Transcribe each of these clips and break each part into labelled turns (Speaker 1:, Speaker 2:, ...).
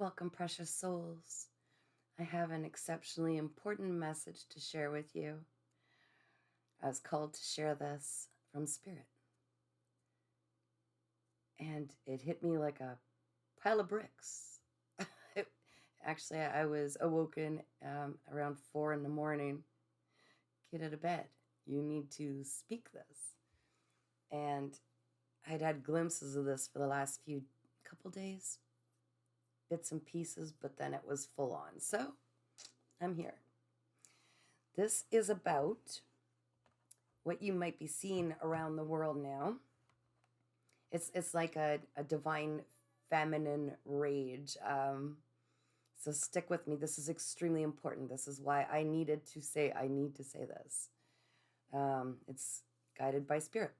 Speaker 1: Welcome, precious souls. I have an exceptionally important message to share with you. I was called to share this from Spirit, and it hit me like a pile of bricks. Actually, I was awoken around 4 in the morning. Get out of bed. You need to speak this. And I'd had glimpses of this for the last couple days, bits and pieces, but then it was full on. So I'm here. This is about what you might be seeing around the world now. It's like a divine feminine rage. So stick with me. This is extremely important. This is why I need to say this. It's guided by Spirit.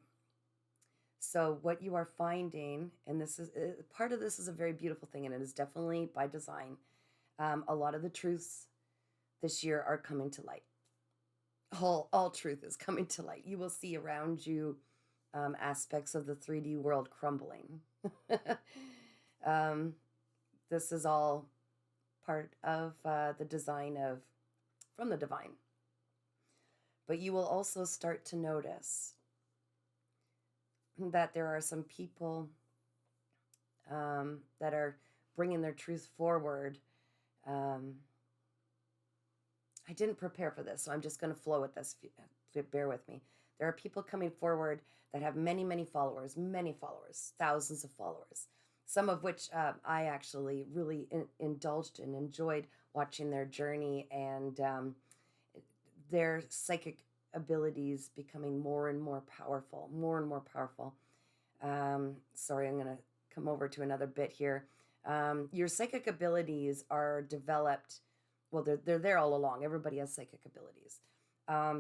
Speaker 1: So what you are finding, and this is part of this is a very beautiful thing, and it is definitely by design. A lot of the truths this year are coming to light. All truth is coming to light. You will see around you aspects of the 3D world crumbling. This is all part of the design from the divine. But you will also start to notice that there are some people that are bringing their truth forward. I didn't prepare for this, so I'm just going to flow with this. Bear with me. There are people coming forward that have many followers, thousands of followers, some of which I actually really indulged and enjoyed watching their journey and their psychic abilities becoming more and more powerful. Sorry, I'm going to come over to another bit here. Your psychic abilities are developed. Well, they're there all along. Everybody has psychic abilities.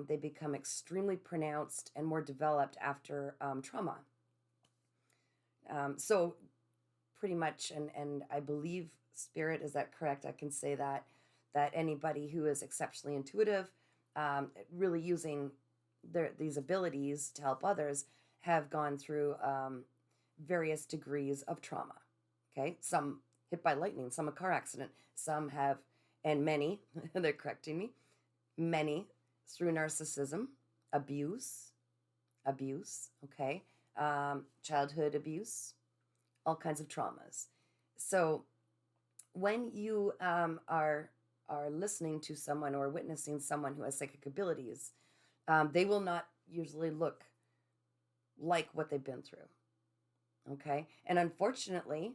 Speaker 1: They become extremely pronounced and more developed after trauma. So pretty much, and I believe Spirit, is that correct? I can say that anybody who is exceptionally intuitive, really using these abilities to help others, have gone through various degrees of trauma. Okay, some hit by lightning, some a car accident, some have, and many, they're correcting me, many through narcissism, abuse, okay, childhood abuse, all kinds of traumas. So when you are listening to someone or witnessing someone who has psychic abilities, they will not usually look like what they've been through. Okay, and unfortunately,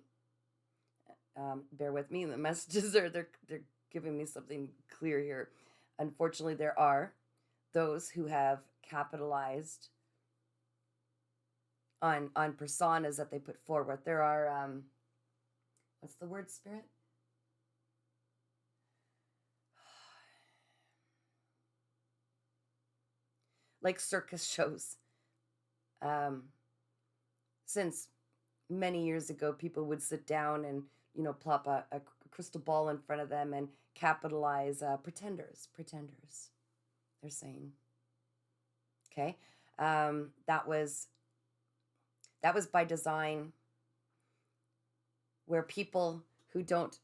Speaker 1: bear with me. The messages they're giving me something clear here. Unfortunately, there are those who have capitalized on personas that they put forward. There are what's the word, Spirit? Like circus shows. Since many years ago, people would sit down and plop a crystal ball in front of them and capitalize pretenders. They're saying, okay, that was by design, where people who don't,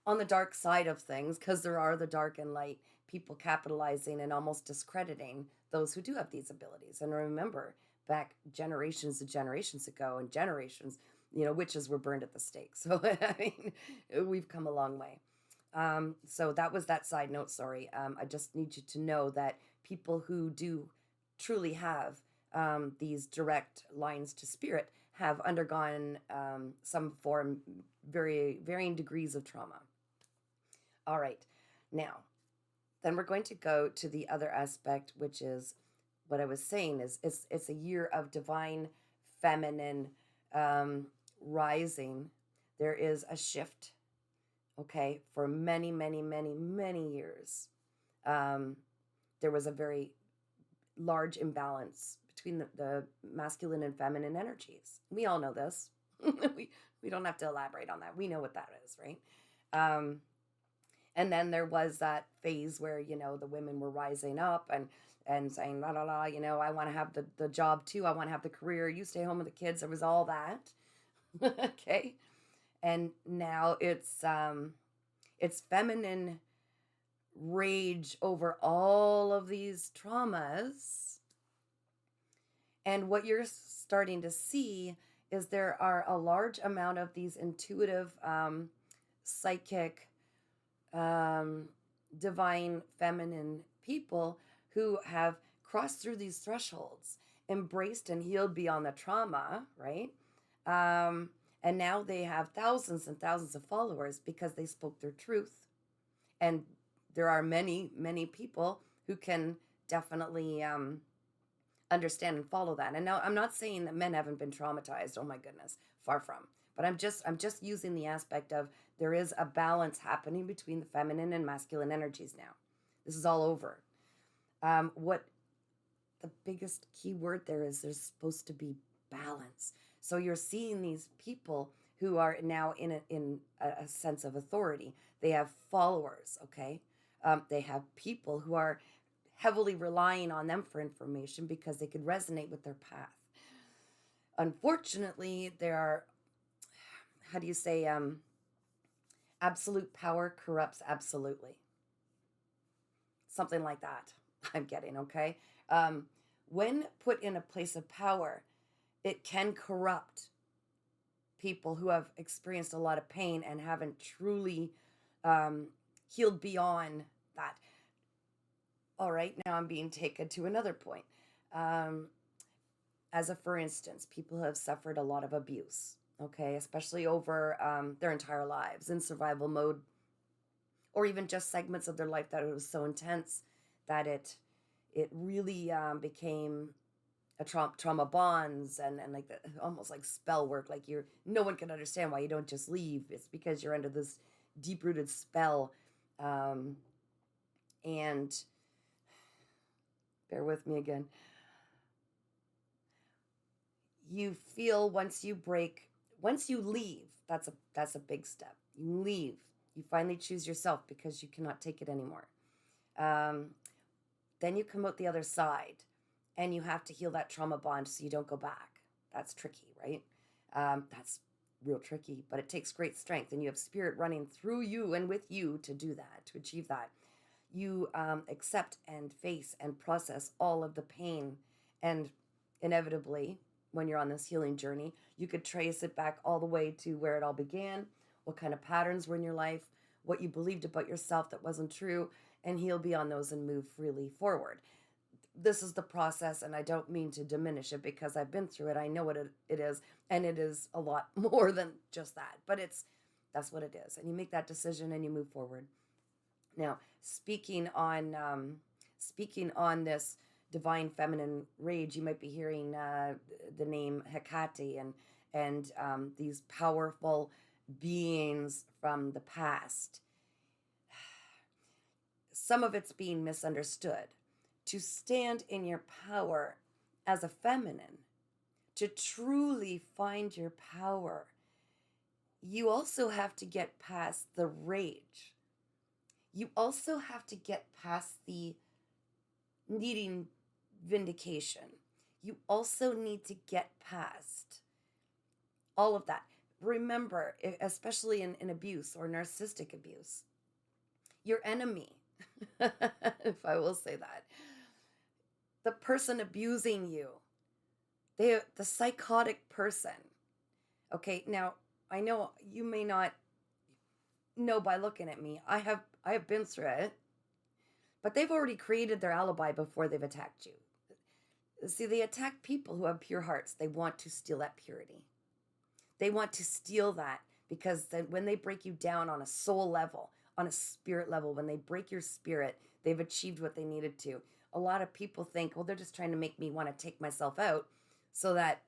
Speaker 1: on the dark side of things, because there are the dark and light, people capitalizing and almost discrediting those who do have these abilities. And remember, back generations ago, and generations, witches were burned at the stake. So I mean, we've come a long way. So that was that side note. Sorry. I just need you to know that people who do truly have these direct lines to Spirit have undergone some form, varying degrees of trauma. All right. Now, then we're going to go to the other aspect, which is what I was saying is it's a year of divine feminine rising. There is a shift, okay, for many years. There was a very large imbalance between the masculine and feminine energies. We all know this. we don't have to elaborate on that. We know what that is, right? And then there was that phase where, the women were rising up and saying, la, la, la, I want to have the job too. I want to have the career. You stay home with the kids. There was all that. Okay. And now it's feminine rage over all of these traumas. And what you're starting to see is there are a large amount of these intuitive, psychic, um, divine feminine people who have crossed through these thresholds, embraced and healed beyond the trauma, right? Um, and now they have thousands and thousands of followers because they spoke their truth. And there are many, many people who can definitely understand and follow that. And now I'm not saying that men haven't been traumatized. Oh my goodness, far from. But I'm just using the aspect of there is a balance happening between the feminine and masculine energies now. This is all over. What the biggest key word there is there's supposed to be balance. So you're seeing these people who are now in a sense of authority. They have followers, okay? They have people who are heavily relying on them for information because they could resonate with their path. Unfortunately, there are, how do you say, absolute power corrupts absolutely. Something like that, I'm getting, okay? When put in a place of power, it can corrupt people who have experienced a lot of pain and haven't truly healed beyond that. All right, now I'm being taken to another point. Um, as a for instance, people who have suffered a lot of abuse, okay, especially over their entire lives in survival mode, or even just segments of their life that it was so intense that it really became a trauma bonds and like the, almost like spell work. Like you're no one can understand why you don't just leave. It's because you're under this deep rooted spell, and bear with me again. You feel once you leave, that's a big step. You leave, you finally choose yourself because you cannot take it anymore. Um, then you come out the other side, and you have to heal that trauma bond so you don't go back. That's tricky, right? That's real tricky, but it takes great strength, and you have spirit running through you and with you to do that, to achieve that. You accept and face and process all of the pain, and inevitably, when you're on this healing journey, you could trace it back all the way to where it all began, what kind of patterns were in your life, what you believed about yourself that wasn't true, and heal beyond those and move freely forward. This is the process, and I don't mean to diminish it because I've been through it. I know what it is, and it is a lot more than just that, but that's what it is. And you make that decision and you move forward. Now, speaking on this divine feminine rage, you might be hearing the name Hecate and these powerful beings from the past. Some of it's being misunderstood. To stand in your power as a feminine, to truly find your power, you also have to get past the rage. You also have to get past the needing vindication. You also need to get past all of that. Remember, especially in abuse or narcissistic abuse, your enemy, if I will say that, the person abusing you, the psychotic person. Okay, now I know you may not know by looking at me. I have been through it, but they've already created their alibi before they've attacked you. See, they attack people who have pure hearts. They want to steal that purity. They want to steal that because then when they break you down on a soul level, on a spirit level, when they break your spirit, they've achieved what they needed to. A lot of people think, well, they're just trying to make me want to take myself out so that,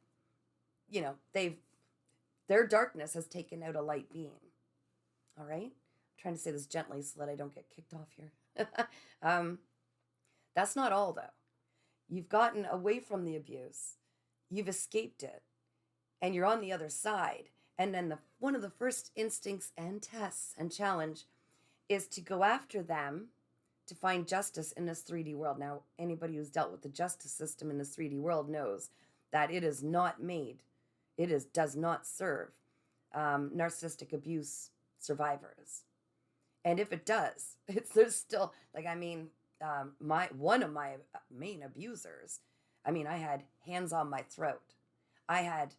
Speaker 1: their darkness has taken out a light being. All right? I'm trying to say this gently so that I don't get kicked off here. That's not all, though. You've gotten away from the abuse. You've escaped it. And you're on the other side. And then one of the first instincts and tests and challenge is to go after them to find justice in this 3D world. Now, anybody who's dealt with the justice system in this 3D world knows that it is not made. Does not serve narcissistic abuse survivors. And if it does, there's still like, I mean, my one of my main abusers. I mean, I had hands on my throat. I had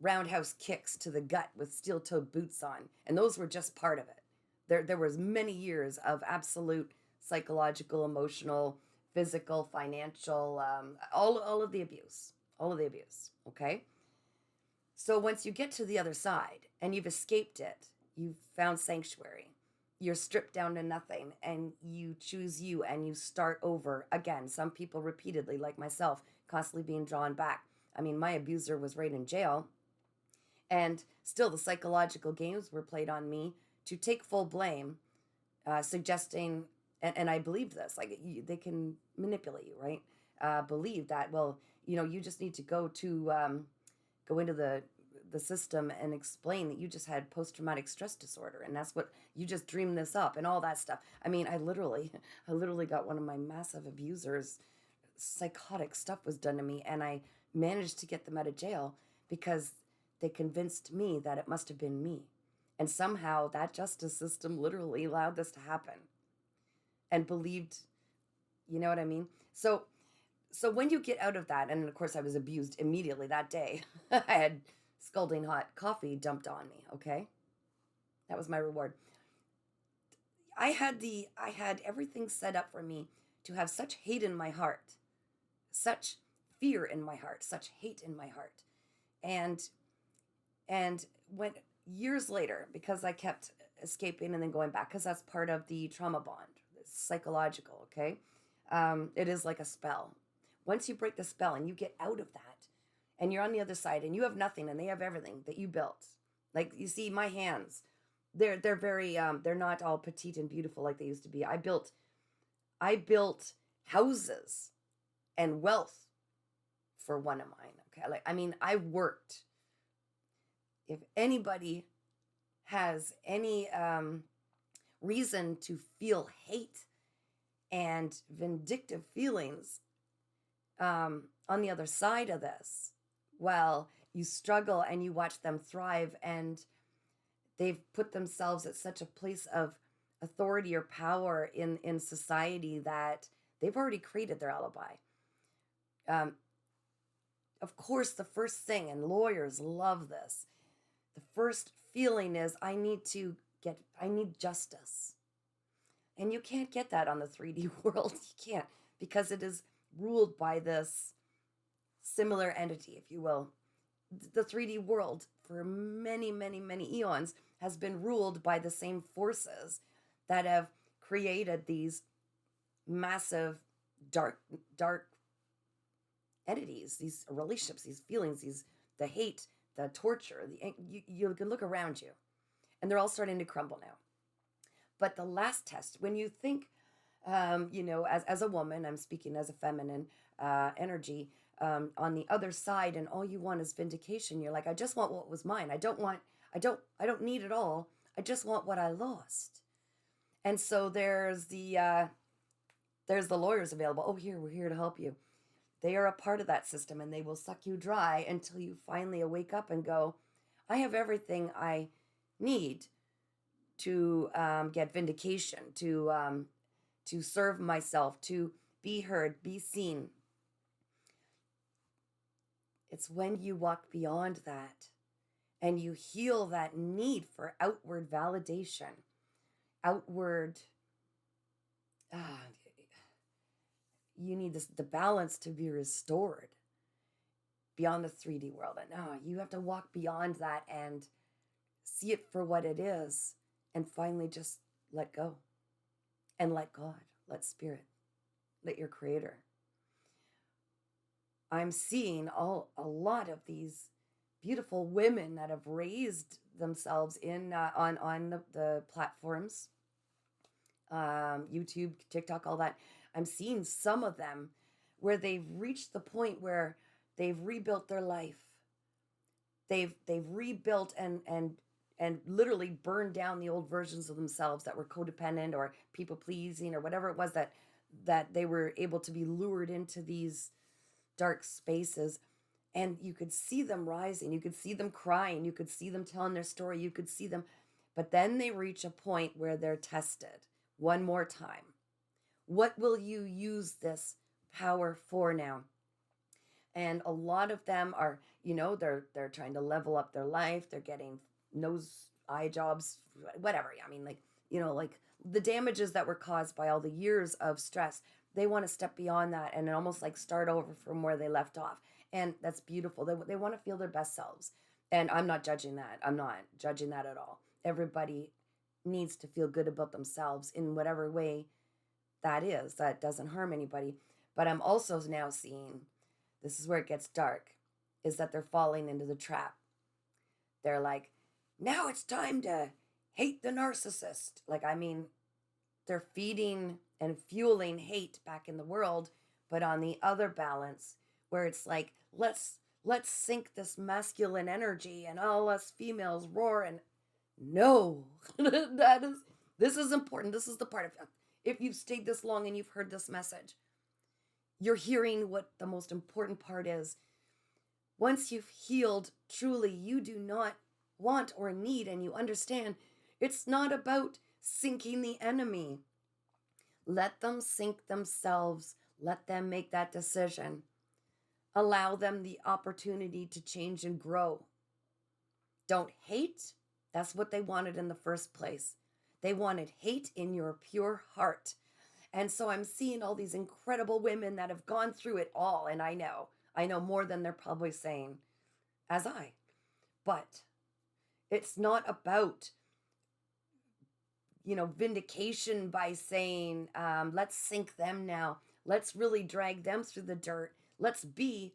Speaker 1: roundhouse kicks to the gut with steel-toed boots on, and those were just part of it. There was many years of absolute psychological, emotional, physical, financial, all of the abuse, all of the abuse. Okay, so once you get to the other side and you've escaped it, you've found sanctuary, you're stripped down to nothing and you choose you and you start over again. Some people repeatedly, like myself, constantly being drawn back. I mean, my abuser was right in jail, and still the psychological games were played on me to take full blame, suggesting, and I believed this, like they can manipulate you, right? Believe that, well, you just need to go into the system and explain that you just had post-traumatic stress disorder, and that's what you just dreamed this up and all that stuff. I mean, I literally got one of my massive abusers, psychotic stuff was done to me, and I managed to get them out of jail because they convinced me that it must have been me. And somehow that justice system literally allowed this to happen and believed, you know what I mean? So when you get out of that, and of course I was abused immediately that day. I had scalding hot coffee dumped on me, okay? That was my reward. I had everything set up for me to have such hate in my heart, such fear in my heart, such hate in my heart. And when years later, because I kept escaping and then going back, because that's part of the trauma bond, it's psychological, okay? It is like a spell. Once you break the spell and you get out of that, and you're on the other side, and you have nothing, and they have everything that you built. Like, you see, my hands, they're very they're not all petite and beautiful like they used to be. I built houses and wealth for one of mine. Okay, like, I mean, I worked. If anybody has any reason to feel hate and vindictive feelings on the other side of this, well, you struggle and you watch them thrive, and they've put themselves at such a place of authority or power in society that they've already created their alibi. Um, of course, the first thing, and lawyers love this, the first feeling is I need justice. And you can't get that on the 3D world. You can't, because it is ruled by this similar entity, if you will. The 3D world for many, many, many eons has been ruled by the same forces that have created these massive dark entities, these relationships, these feelings, the hate, the torture. You can look around you, and they're all starting to crumble now. But the last test, when you think, as a woman, I'm speaking as a feminine energy, on the other side, and all you want is vindication. You're like, I just want what was mine. I don't need it all. I just want what I lost. And so there's the lawyers available. Oh, we're here to help you. They are a part of that system, and they will suck you dry until you finally wake up and go, I have everything I need to get vindication, to serve myself, to be heard, be seen. It's when you walk beyond that and you heal that need for outward validation, outward, you need the balance to be restored beyond the 3D world. And you have to walk beyond that and see it for what it is, and finally just let go and let God, let Spirit, let your Creator. I'm seeing a lot of these beautiful women that have raised themselves on the platforms, YouTube, TikTok, all that. I'm seeing some of them where they've reached the point where they've rebuilt their life. They've rebuilt and literally burned down the old versions of themselves that were codependent or people pleasing or whatever it was that they were able to be lured into these dark spaces. And you could see them rising, you could see them crying, you could see them telling their story, you could see them, but then they reach a point where they're tested one more time. What will you use this power for now? And a lot of them are, they're trying to level up their life, they're getting nose eye jobs, whatever. I mean, like, like the damages that were caused by all the years of stress, they want to step beyond that and almost like start over from where they left off. And that's beautiful. They want to feel their best selves. And I'm not judging that. I'm not judging that at all. Everybody needs to feel good about themselves in whatever way that is, that doesn't harm anybody. But I'm also now seeing, this is where it gets dark, is that they're falling into the trap. They're like, now it's time to hate the narcissist. Like, I mean, they're feeding and fueling hate back in the world, but on the other balance, where it's like, let's sink this masculine energy and all us females roar. And no, this is important. This is the part of, if you've stayed this long and you've heard this message, you're hearing what the most important part is. Once you've healed, truly, you do not want or need, and you understand, it's not about sinking the enemy. Let them sink themselves. Let them make that decision. Allow them the opportunity to change and grow. Don't hate. That's what they wanted in the first place. They wanted hate in your pure heart. And so I'm seeing all these incredible women that have gone through it all. And I know more than they're probably saying, as I. But it's not about, vindication by saying, let's sink them now. Let's really drag them through the dirt. You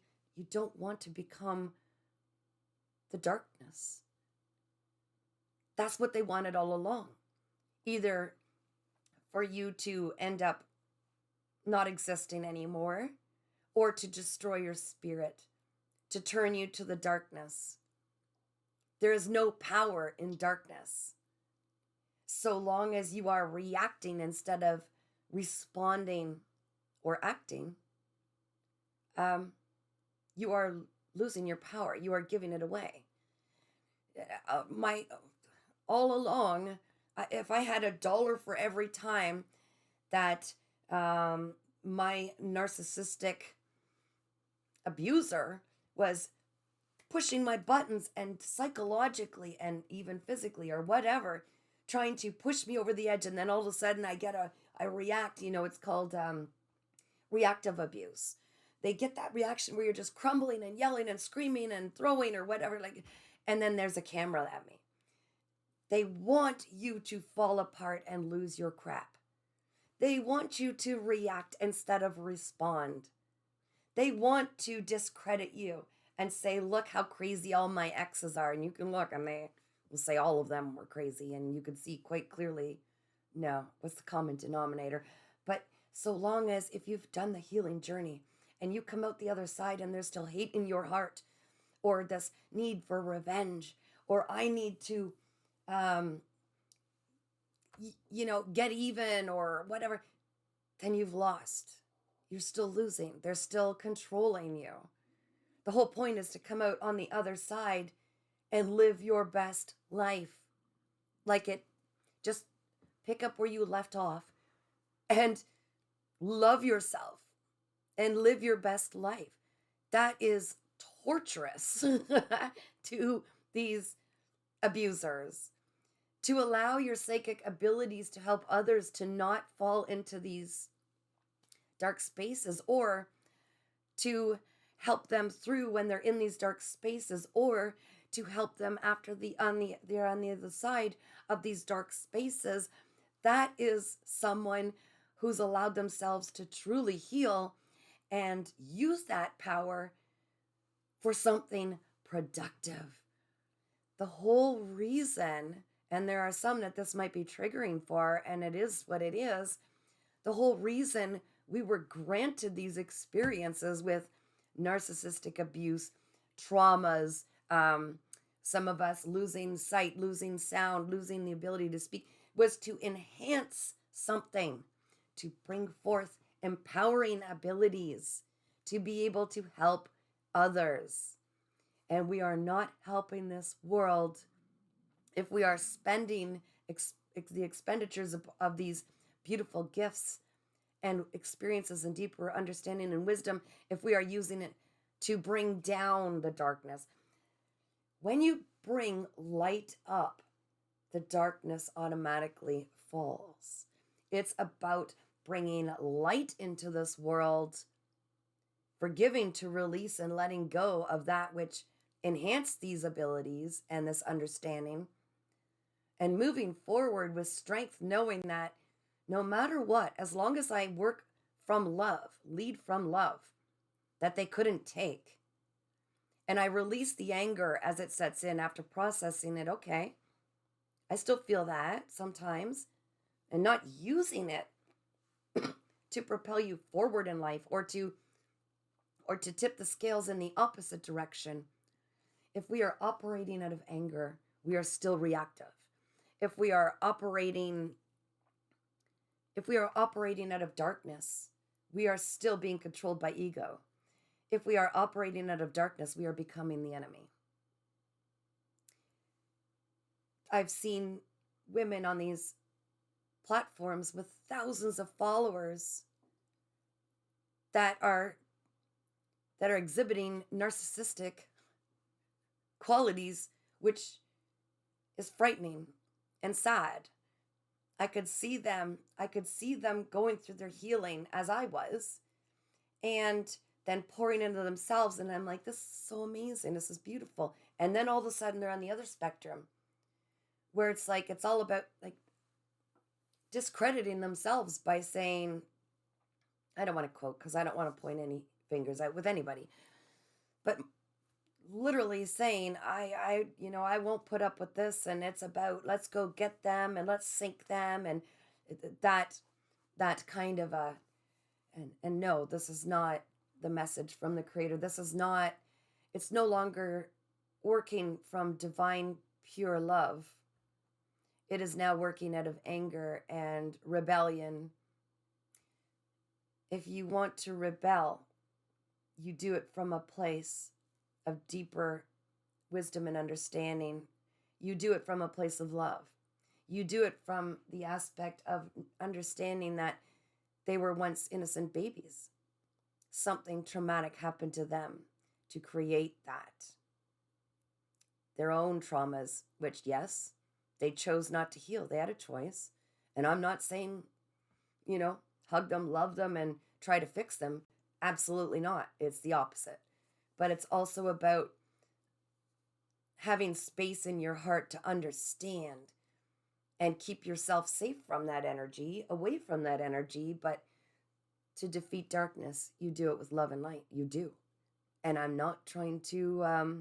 Speaker 1: don't want to become the darkness. That's what they wanted all along. Either for you to end up not existing anymore, or to destroy your spirit, to turn you to the darkness. There is no power in darkness. So long as you are reacting instead of responding or acting, you are losing your power. You are giving it away. All along, if I had $1 for every time that my narcissistic abuser was pushing my buttons and psychologically and even physically or whatever, trying to push me over the edge, and then all of a sudden I react. It's called reactive abuse. They get that reaction where you're just crumbling and yelling and screaming and throwing or whatever, and then there's a camera at me. They want you to fall apart and lose your crap. They want you to react instead of respond. They want to discredit you and say, look how crazy all my exes are. And you can look and they will say all of them were crazy. And you can see quite clearly, no, what's the common denominator? But so long as if you've done the healing journey and you come out the other side and there's still hate in your heart, or this need for revenge, or I need to, get even or whatever, then you've lost. You're still losing. They're still controlling you. The whole point is to come out on the other side and live your best life. Just pick up where you left off and love yourself and live your best life. That is torturous to these abusers. To allow your psychic abilities to help others to not fall into these dark spaces, or to help them through when they're in these dark spaces, or to help them after they're on the other side of these dark spaces. That is someone who's allowed themselves to truly heal and use that power for something productive. The whole reason, and there are some that this might be triggering for, and it is what it is, the whole reason we were granted these experiences with narcissistic abuse, traumas, some of us losing sight, losing sound, losing the ability to speak, was to enhance something, to bring forth empowering abilities, to be able to help others. And we are not helping this world if we are spending the expenditures of these beautiful gifts and experiences and deeper understanding and wisdom, if we are using it to bring down the darkness. When you bring light up, the darkness automatically falls. It's about bringing light into this world, forgiving to release and letting go of that which enhanced these abilities and this understanding, and moving forward with strength, knowing that no matter what, as long as I work from love, lead from love, that they couldn't take, and I release the anger as it sets in after processing it, okay, I still feel that sometimes, and not using it to propel you forward in life or to tip the scales in the opposite direction. If we are operating out of anger, we are still reactive. If we are operating out of darkness, we are still being controlled by ego. If we are operating out of darkness, we are becoming the enemy. I've seen women on these platforms with thousands of followers that are exhibiting narcissistic qualities, which is frightening and sad. I could see them going through their healing as I was, and then pouring into themselves, and I'm like, this is so amazing, this is beautiful. And then all of a sudden they're on the other spectrum, where it's like, it's all about like discrediting themselves by saying, I don't want to quote because I don't want to point any fingers out with anybody, but literally saying, I won't put up with this, and it's about, let's go get them and let's sink them, and that kind of a, and no, this is not the message from the Creator. This is not, it's no longer working from divine pure love. It is now working out of anger and rebellion. If you want to rebel, you do it from a place of deeper wisdom and understanding. You do it from a place of love. You do it from the aspect of understanding that they were once innocent babies. Something traumatic happened to them to create that. Their own traumas, which, yes, they chose not to heal. They had a choice. And I'm not saying, hug them, love them, and try to fix them. Absolutely not. It's the opposite. But it's also about having space in your heart to understand and keep yourself safe from that energy, away from that energy. But to defeat darkness, you do it with love and light. You do. And I'm not trying to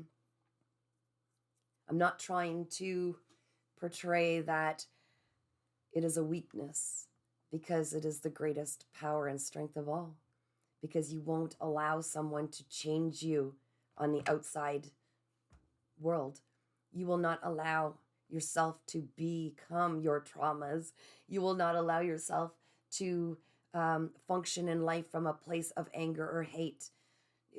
Speaker 1: portray that it is a weakness, because it is the greatest power and strength of all. Because you won't allow someone to change you on the outside world. You will not allow yourself to become your traumas. You will not allow yourself to function in life from a place of anger or hate.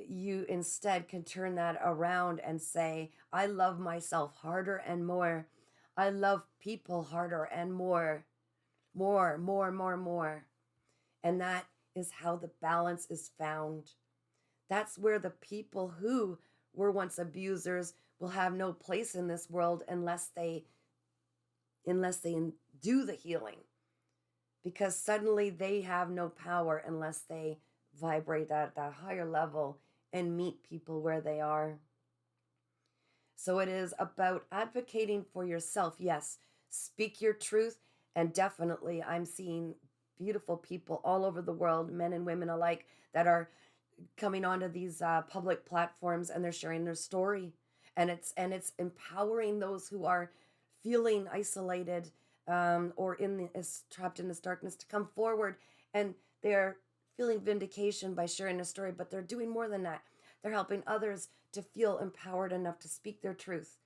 Speaker 1: You instead can turn that around and say, I love myself harder and more. I love people harder and more. More. And that is how the balance is found. That's where the people who were once abusers will have no place in this world unless they do the healing. Because suddenly they have no power unless they vibrate at that higher level and meet people where they are. So it is about advocating for yourself. Yes, speak your truth. And definitely I'm seeing beautiful people all over the world, men and women alike, that are coming onto these public platforms, and they're sharing their story. And it's empowering those who are feeling isolated or trapped in this darkness to come forward, and they're feeling vindication by sharing a story. But they're doing more than that. They're helping others to feel empowered enough to speak their truth.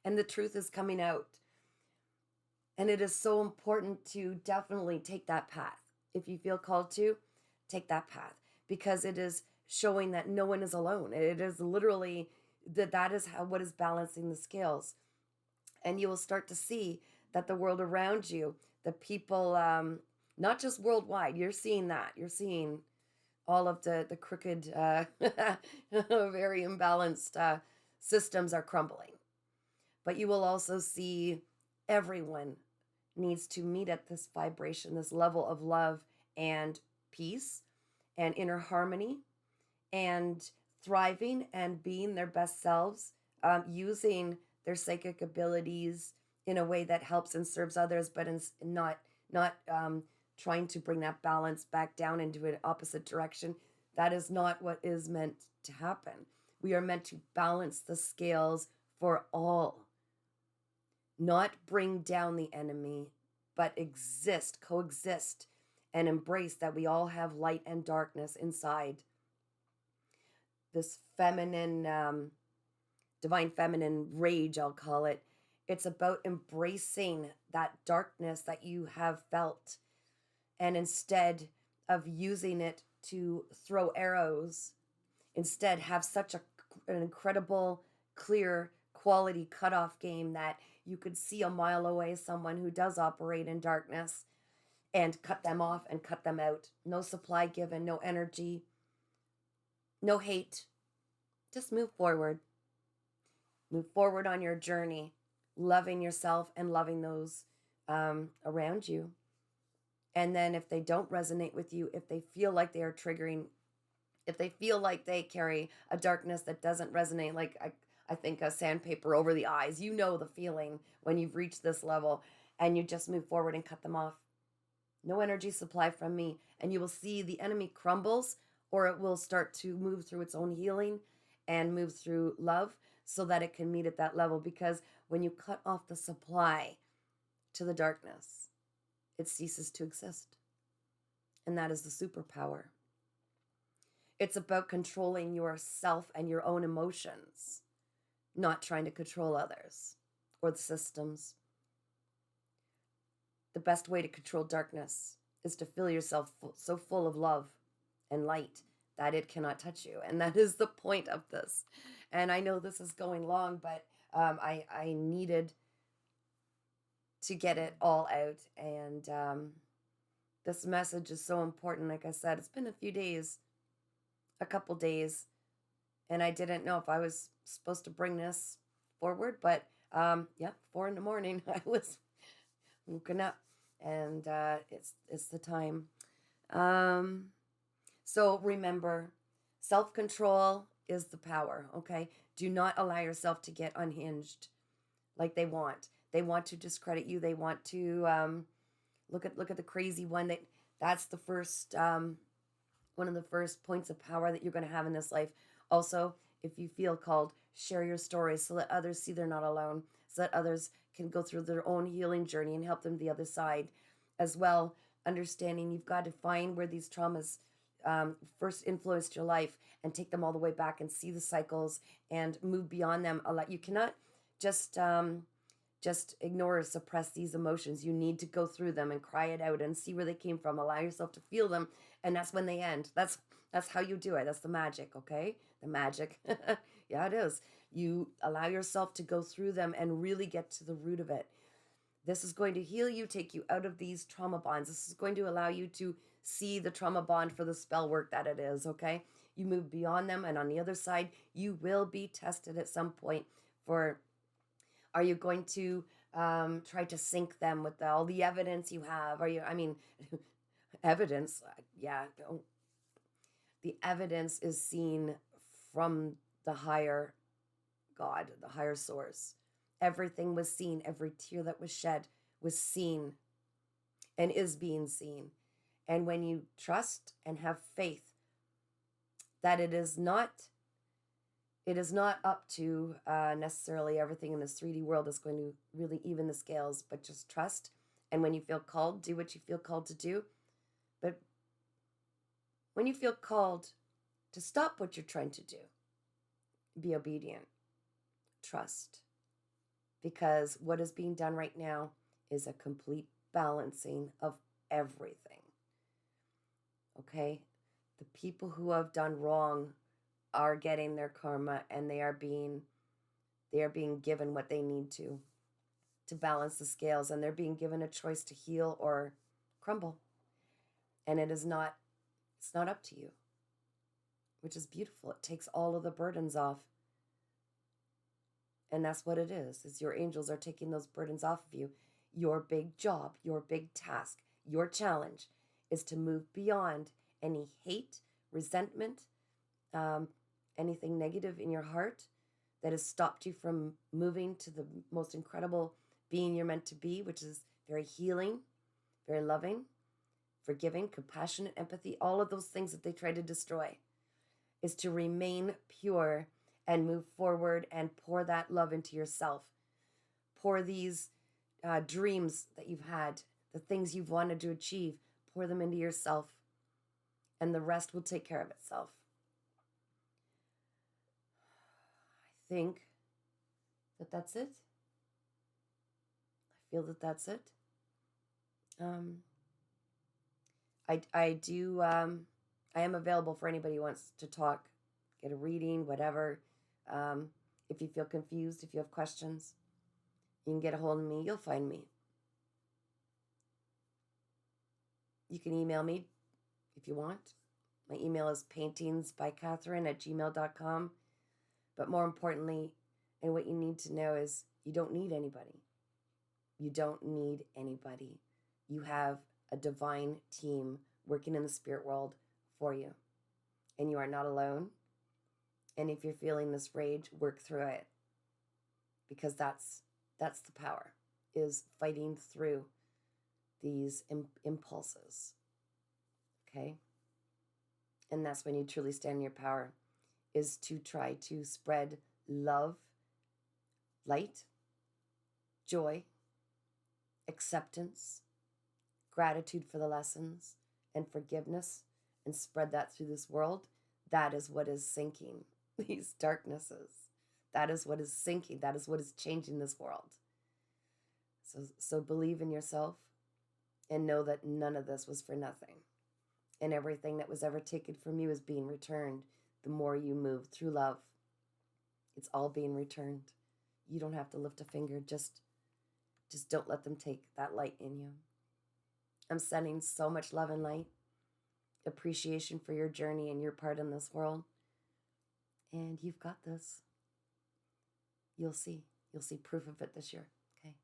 Speaker 1: And the truth is coming out. And it is so important to definitely take that path. If you feel called to, take that path. Because it is showing that no one is alone. It is literally that is how what is balancing the scales. And you will start to see that the world around you, the people, not just worldwide, you're seeing that. You're seeing all of the crooked, very imbalanced systems are crumbling. But you will also see everyone needs to meet at this vibration, this level of love and peace and inner harmony and thriving and being their best selves, using their psychic abilities in a way that helps and serves others, but not trying to bring that balance back down into an opposite direction. That is not what is meant to happen. We are meant to balance the scales for all, not bring down the enemy, but exist, coexist, and embrace that we all have light and darkness inside. This feminine, divine feminine rage, I'll call it. It's about embracing that darkness that you have felt, and instead of using it to throw arrows, instead have an incredible, clear, quality cutoff game that you could see a mile away someone who does operate in darkness and cut them off and cut them out. No supply given, no energy, no hate. Just move forward. Move forward on your journey, loving yourself and loving those around you. And then if they don't resonate with you, if they feel like they are triggering, if they feel like they carry a darkness that doesn't resonate, like I think a sandpaper over the eyes, you know the feeling when you've reached this level, and you just move forward and cut them off. No energy supply from me. And you will see the enemy crumbles, or it will start to move through its own healing and move through love so that it can meet at that level. Because when you cut off the supply to the darkness, it ceases to exist. And that is the superpower. It's about controlling yourself and your own emotions, not trying to control others or the systems. The best way to control darkness is to fill yourself so full of love and light that it cannot touch you. And that is the point of this. And I know this is going long, but I needed to get it all out. And this message is so important. Like I said, it's been a couple days, and I didn't know if I was supposed to bring this forward, but 4 a.m. I was woken up, and it's the time. So remember, self-control is the power, okay? Do not allow yourself to get unhinged like they want. They want to discredit you. They want to look at the crazy one. That's the first one of the first points of power that you're going to have in this life. Also, if you feel called, share your stories so that others see they're not alone, so that others can go through their own healing journey and help them the other side. As well, understanding you've got to find where these traumas first influenced your life and take them all the way back and see the cycles and move beyond them. You cannot just ignore or suppress these emotions. You need to go through them and cry it out and see where they came from. Allow yourself to feel them, and that's when they end. That's how you do it. That's the magic, okay? The magic. Yeah, it is. You allow yourself to go through them and really get to the root of it. This is going to heal you, take you out of these trauma bonds. This is going to allow you to see the trauma bond for the spell work that it is, okay? You move beyond them, and on the other side, you will be tested at some point for, are you going to try to sync them with all the evidence you have? Evidence, yeah. The evidence is seen from the higher God, the higher source. Everything was seen. Every tear that was shed was seen and is being seen. And when you trust and have faith that it is not up to necessarily everything in this 3D world is going to really even the scales, but just trust. And when you feel called, do what you feel called to do. But when you feel called to stop what you're trying to do, be obedient. Trust. Because what is being done right now is a complete balancing of everything. Okay? The people who have done wrong are getting their karma, and they are being given what they need to balance the scales, and they're being given a choice to heal or crumble. And it's not up to you, which is beautiful. It takes all of the burdens off. And that's what it is your angels are taking those burdens off of you. Your big job, your big task, your challenge is to move beyond any hate, resentment, anything negative in your heart that has stopped you from moving to the most incredible being you're meant to be, which is very healing, very loving, forgiving, compassionate, empathy, all of those things that they try to destroy, is to remain pure and move forward and pour that love into yourself. Pour these dreams that you've had, the things you've wanted to achieve, pour them into yourself, and the rest will take care of itself. I think that that's it. I feel that that's it. I am available for anybody who wants to talk, get a reading, whatever. If you feel confused, if you have questions, you can get a hold of me. You'll find me. You can email me if you want. My email is paintingsbycatherine@gmail.com. But more importantly, and what you need to know is you don't need anybody. You don't need anybody. You have a divine team working in the spirit world for you. And you are not alone. And if you're feeling this rage, work through it. Because that's the power, is fighting through these impulses. Okay? And that's when you truly stand in your power, is to try to spread love, light, joy, acceptance, gratitude for the lessons, and forgiveness, and spread that through this world. That is what is sinking these darknesses. That is what is sinking. That is what is changing this world. So believe in yourself and know that none of this was for nothing. And everything that was ever taken from you is being returned the more you move through love. It's all being returned. You don't have to lift a finger. Just don't let them take that light in you. I'm sending so much love and light, appreciation for your journey and your part in this world. And you've got this. You'll see. You'll see proof of it this year. Okay.